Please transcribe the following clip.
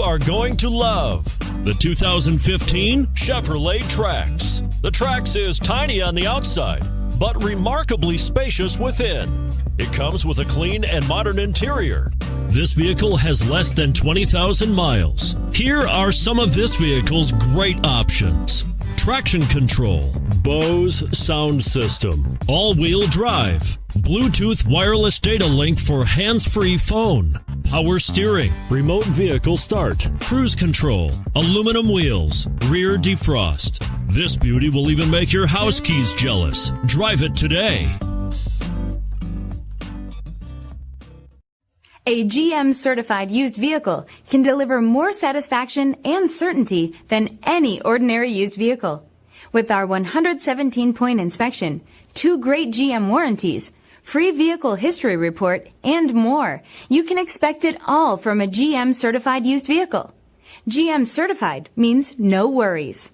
are going to love the 2015 Chevrolet Trax. The Trax is tiny on the outside, but remarkably spacious within. It comes with a clean and modern interior. This vehicle has less than 20,000 miles. Here are some of this vehicle's great options: traction control, Bose sound system, all-wheel drive, Bluetooth wireless data link for hands-free phone, power steering, remote vehicle start, cruise control, aluminum wheels, rear defrost. This beauty will even make your house keys jealous. Drive it today. A GM certified used vehicle can deliver more satisfaction and certainty than any ordinary used vehicle. With our 117-point inspection, 2 great GM warranties, free vehicle history report, and more, you can expect it all from a GM certified used vehicle. GM certified means no worries.